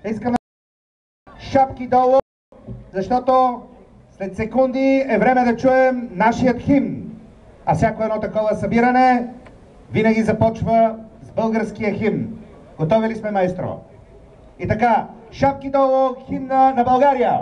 Искам да шапки долу, защото след секунди е време да чуем нашият химн. А всяко едно такова събиране винаги започва с българския химн. Готови ли сме, маестро? И така, шапки долу, химна на България!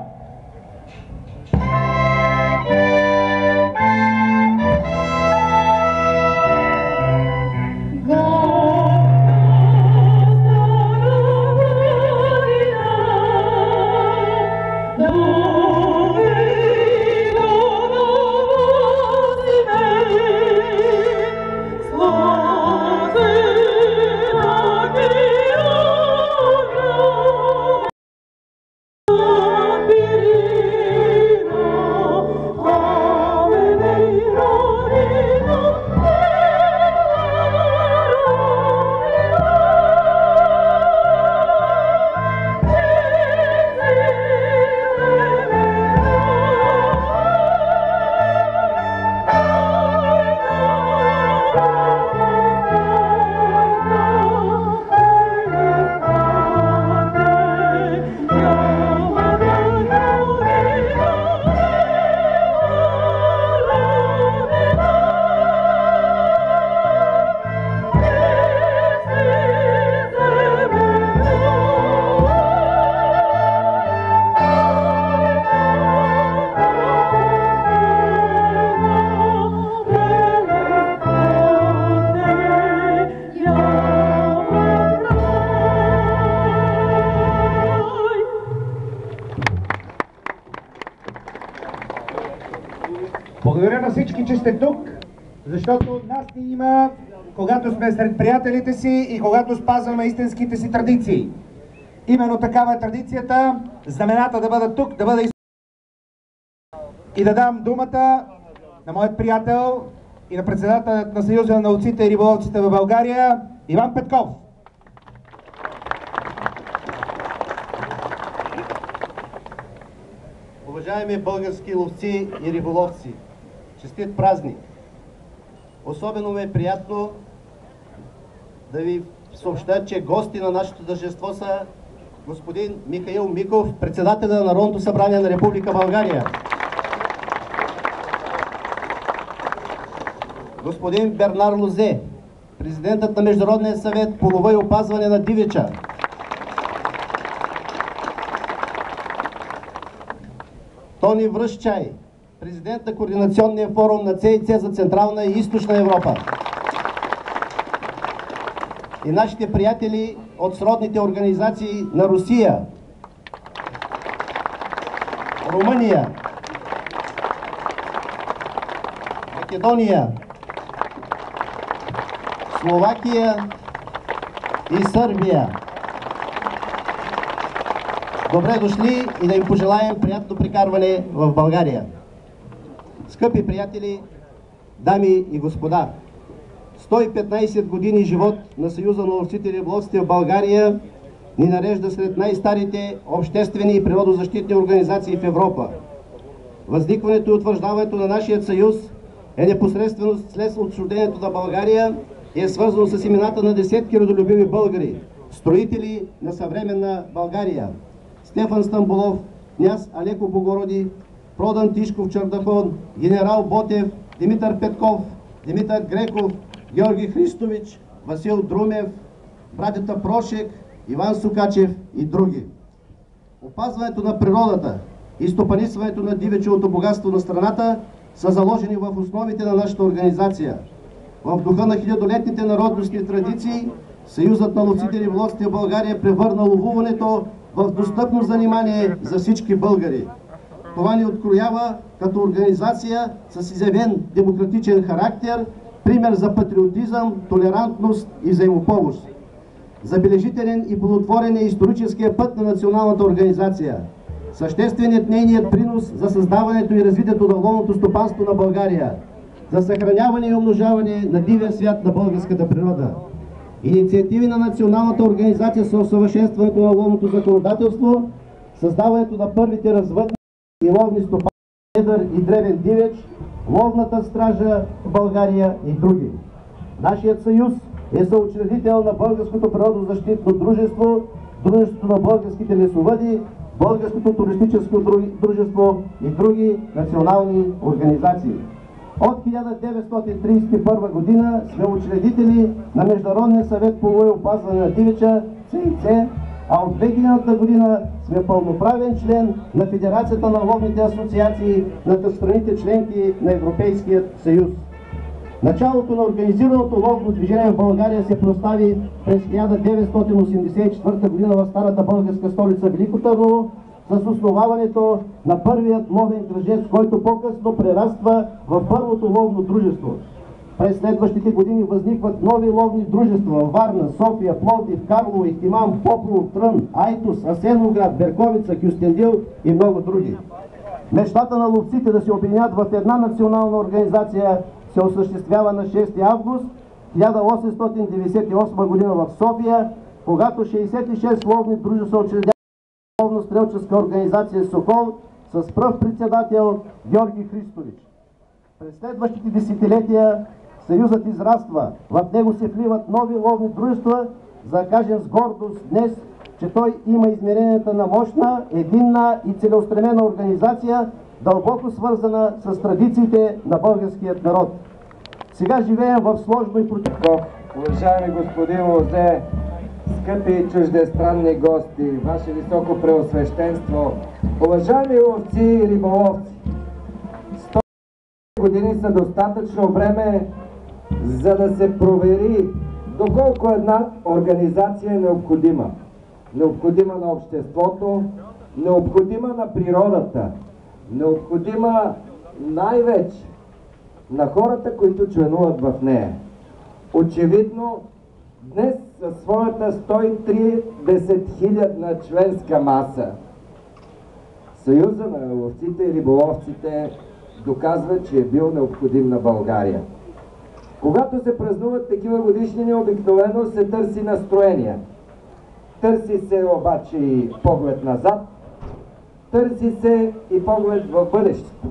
Благодаря на всички, че сте тук, защото нас ни има, когато сме сред приятелите си и когато спазваме истинските си традиции. Именно такава е традицията, знамената да бъдат тук, да бъда и да дам думата на моят приятел и на председателят на Съюза на ловците и риболовците в България, Иван Петков. Уважаеми български ловци и риболовци, честит празник! Особено ме е приятно да ви съобща, че гости на нашето тържество са господин Михаил Миков, председател на Народното събрание на Република България, господин Бернар Лозе, президентът на Международния съвет по лова и опазване на дивеча, Тони Връшчай, президент на Координационния форум на ЦИЦ за Централна и Източна Европа, и нашите приятели от сродните организации на Русия, Румъния, Македония, Словакия и Сърбия. Добре дошли и да им пожелаем приятно прекарване в България. Скъпи приятели, дами и господа, 115 години живот на Съюза на ловците и риболовците в България ни нарежда сред най-старите обществени и природозащитни организации в Европа. Възникването и утвърждаването на нашия съюз е непосредствено след отчуждението на България и е свързано с имената на десетки родолюбиви българи, строители на съвременна България. Стефан Стамболов, княз Алеко Богороди, Продан Тишков Чардахон, генерал Ботев, Димитър Петков, Димитър Греков, Георги Христович, Васил Друмев, братята Прошек, Иван Сукачев и други. Опазването на природата и стопанисването на дивечовото богатство на страната са заложени в основите на нашата организация. В духа на хилядолетните народностни традиции, Съюзът на ловците и риболовците в България превърна ловуването в достъпно занимание за всички българи. Това ни откроява като организация с изявен демократичен характер, пример за патриотизъм, толерантност и взаимопомощ. Забележителен и плодотворен е историческия път на националната организация. Същественият нейният принос за създаването и развитието на ловното стопанство на България, за съхраняване и умножаване на дивия свят на българската природа. Инициативи на националната организация са усъвършенстването на ловното законодателство, създаването на първите развъдни и ловни стопанства, едър и древен дивеч, ловната стража в България и други. Нашият съюз е съучредител на Българското природозащитно дружество Дружеството на българските лесовъди, Българското туристическо дружество и други национални организации. От 1931 година сме учредители на Международния съвет по ловеопазване на дивеча ЦИЦ, а от 2000 година сме пълноправен член на Федерацията на ловните асоциации на страните членки на Европейският съюз. Началото на организираното ловно движение в България се простави през 1984 година в старата българска столица Велико Търново с основаването на първият ловен кръжец, който по-късно прераства в първото ловно дружество. През следващите години възникват нови ловни дружества в Варна, София, Пловдив, Карлово, Ихтиман, Попово, Трън, Айтос, Асеновград, Берковица, Кюстендил и много други. Мечтата на ловците да се обединят в една национална организация се осъществява на 6 август 1898 година в София, когато 66 ловни дружества учредяват ловно-стрелческа организация Сокол с пръв председател Георги Христович. През следващите десетилетия Съюзът израства, в него се вливат нови ловни дружества, за да кажем с гордост днес, че той има измеренията на мощна, единна и целеустремена организация, дълбоко свързана с традициите на българският народ. Сега живеем в сложно и противно. Уважаеми господин Лозе, скъпи чуждестранни гости, Ваше високо преосвещенство, уважаеми ловци и риболовци, 100 години са достатъчно време, за да се провери доколко една организация е необходима. Необходима на обществото, необходима на природата, необходима най-вече на хората, които членуват в нея. Очевидно, днес със своята 130-хилядна членска маса, Съюза на ловците и риболовците доказва, че е бил необходим на България. Когато се празнуват такива годишнини, обикновено се търси настроение. Търси се обаче и поглед назад, търси се и поглед в бъдещето.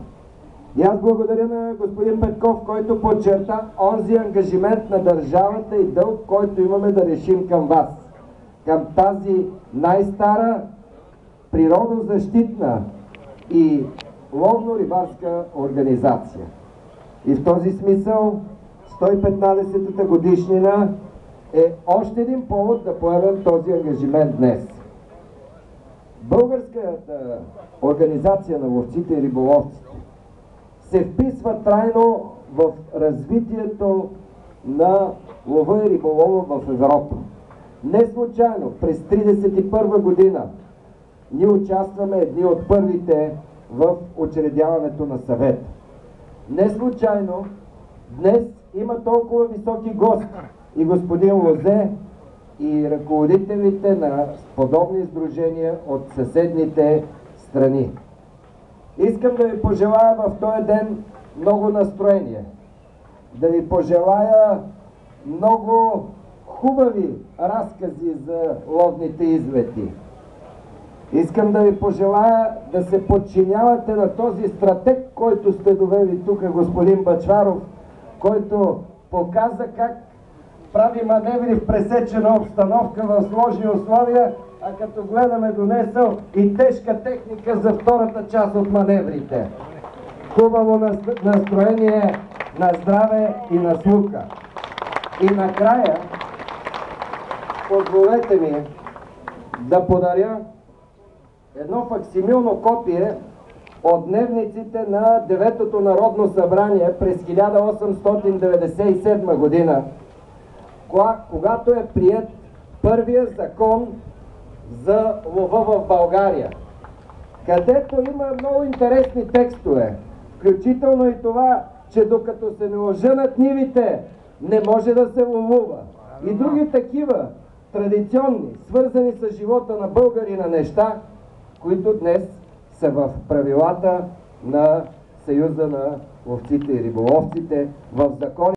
И аз благодаря на господин Петков, който подчерта онзи ангажимент на държавата и дълг, който имаме да решим към вас. Към тази най-стара природозащитна и ловно-рибарска организация. И в този смисъл 115-та годишнина е още един повод да поемем този ангажимент днес. Българската организация на ловците и риболовците се вписва трайно в развитието на лова и риболова в Европа. Не случайно през 1931 година ние участваме едни от първите в учредяването на съвета. Не случайно днес има толкова високи гости и господин Лозе и ръководителите на подобни сдружения от съседните страни. Искам да ви пожелая в този ден много настроение, да ви пожелая много хубави разкази за ловните излети. Искам да ви пожелая да се подчинявате на този стратег, който сте довели тук, господин Бъчваров, който показа как прави маневри в пресечена обстановка в сложни условия, а като гледаме донесъл и тежка техника за втората част от маневрите. Хубаво настроение, на здраве и на слуха. И накрая, позволете ми да подаря едно факсимилно копие от дневниците на 9-то Народно събрание през 1897 година, когато е приет първия закон за лова в България, където има много интересни текстове, включително и това, че докато се не оженат нивите, не може да се ловува. И други такива традиционни, свързани с живота на българина неща, които днес са в правилата на Съюза на ловците и риболовците, в закон.